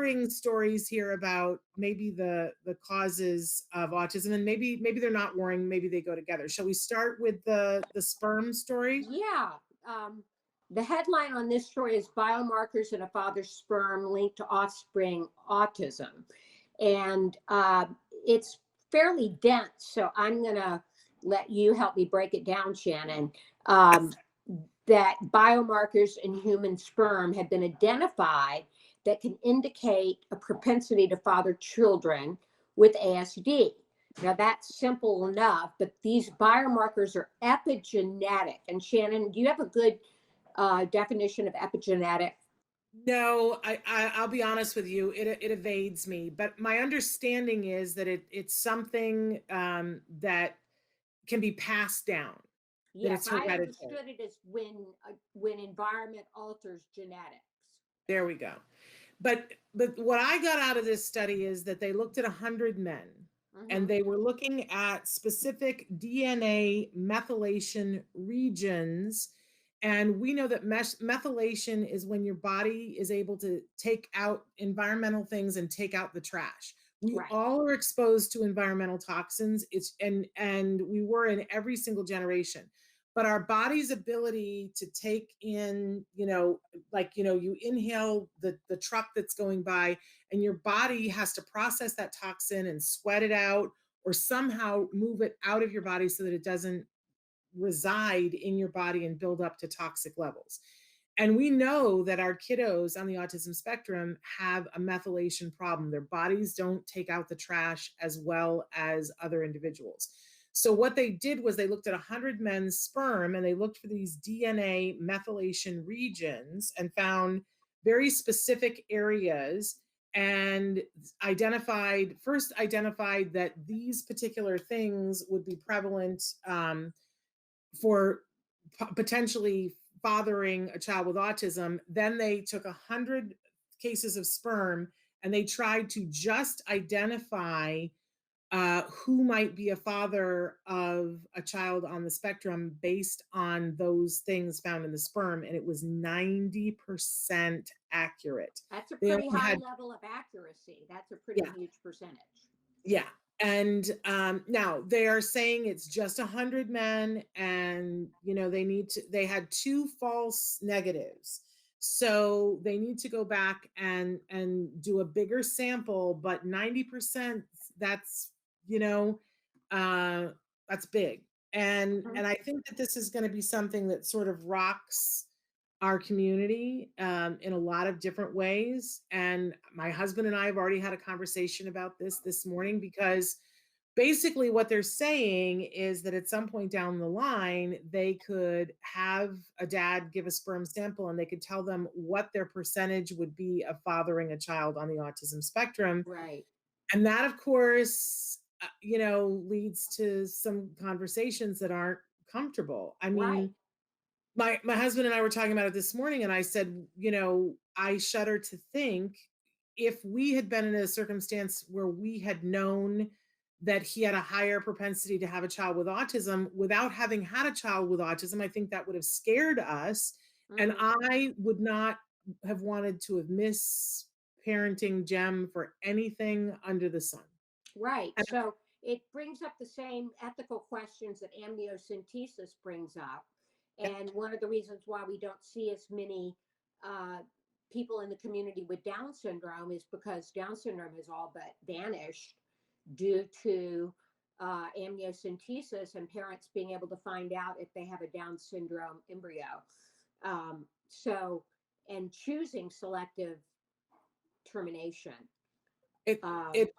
differing stories here about maybe the causes of autism, and maybe they're not warring, maybe they go together. Shall we start with the sperm story? Yeah. Um, the headline on this story is Biomarkers in a Father's Sperm Linked to Offspring Autism. And it's fairly dense. So I'm going to let you help me break it down, Shannon. Um, that biomarkers in human sperm have been identified that can indicate a propensity to father children with ASD. Now that's simple enough, but these biomarkers are epigenetic. And Shannon, do you have a good definition of epigenetic? No, I'll be honest with you, it evades me. But my understanding is that it's something that can be passed down, that Yes, it's I hereditary. understood it as when environment alters genetics. There we go. But what I got out of this study is that they looked at 100 men, and Hmm. they were looking at specific DNA methylation regions. And we know that methylation is when your body is able to take out environmental things and take out the trash. We Right. all are exposed to environmental toxins. And we were in every single generation. But our body's ability to take in, like, you inhale the truck that's going by, and your body has to process that toxin and sweat it out, or somehow move it out of your body so that it doesn't reside in your body and build up to toxic levels. And we know that our kiddos on the autism spectrum have a methylation problem. Their bodies don't take out the trash as well as other individuals. So what they did was they looked at 100 men's sperm, and they looked for these DNA methylation regions and found very specific areas, and identified that these particular things would be prevalent for potentially fathering a child with autism. Then they took 100 cases of sperm, and they tried to just identify who might be a father of a child on the spectrum based on those things found in the sperm, and it was 90% accurate. That's a They pretty only high had, level of accuracy. That's a pretty yeah, huge percentage. yeah. And now they are saying it's just 100 men, and they had two false negatives, so they need to go back and do a bigger sample. But 90%, that's, you know uh that's big. And I think that this is going to be something that sort of rocks our community in a lot of different ways. And my husband and I have already had a conversation about this morning, because basically what they're saying is that at some point down the line, they could have a dad give a sperm sample, and they could tell them what their percentage would be of fathering a child on the autism spectrum. Right. And that, of course, leads to some conversations that aren't comfortable. I Right. mean, my husband and I were talking about it this morning, and I said, I shudder to think, if we had been in a circumstance where we had known that he had a higher propensity to have a child with autism without having had a child with autism, I think that would have scared us. And Hmm. I would not have wanted to have missed parenting Jem for anything under the sun. Right. And So it brings up the same ethical questions that amniocentesis brings up. yeah, And one of the reasons why we don't see as many uh, people in the community with Down syndrome is because Down syndrome has all but vanished due to amniocentesis and parents being able to find out if they have a Down syndrome embryo. So, and choosing selective termination. it Um, it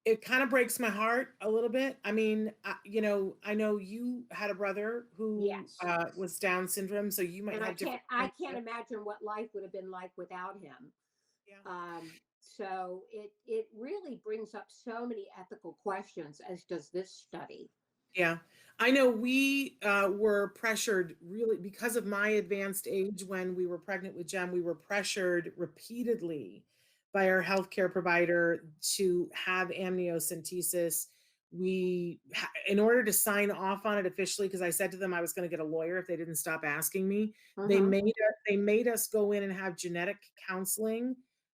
it kind of breaks my heart a little bit. I mean, I know you had a brother who yes. was Down syndrome, so you might And have different I can't concepts. imagine what life would have been like without him. Yeah. So it really brings up so many ethical questions, as does this study. Yeah. I know we were pressured, really, because of my advanced age. When we were pregnant with Jem, we were pressured repeatedly by our healthcare provider to have amniocentesis. In order to sign off on it officially, because I said to them I was going to get a lawyer if they didn't stop asking me, Hmm. they made us go in and have genetic counseling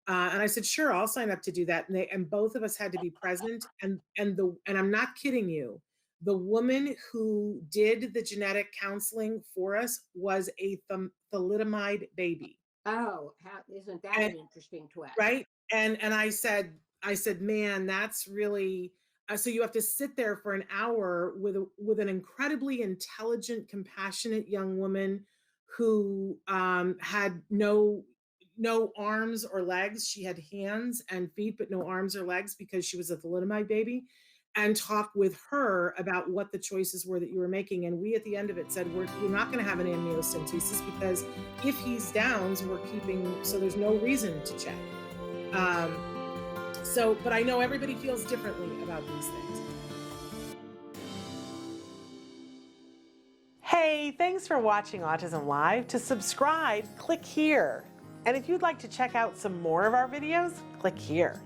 And I said, sure, I'll sign up to do that. And both of us had to be present. And I'm not kidding you. The woman who did the genetic counseling for us was a thalidomide baby. Oh, isn't that And an interesting twist? right. And I said, man, that's really so you have to sit there for an hour with an incredibly intelligent, compassionate young woman who had no arms or legs. She had hands and feet, but no arms or legs because she was a thalidomide baby, and talk with her about what the choices were that you were making. And we, at the end of it, said, we're not going to have an amniocentesis because if he's Downs, we're keeping, so there's no reason to check. But I know everybody feels differently about these things. Hey, thanks for watching Autism Live. To subscribe, click here. And if you'd like to check out some more of our videos, click here.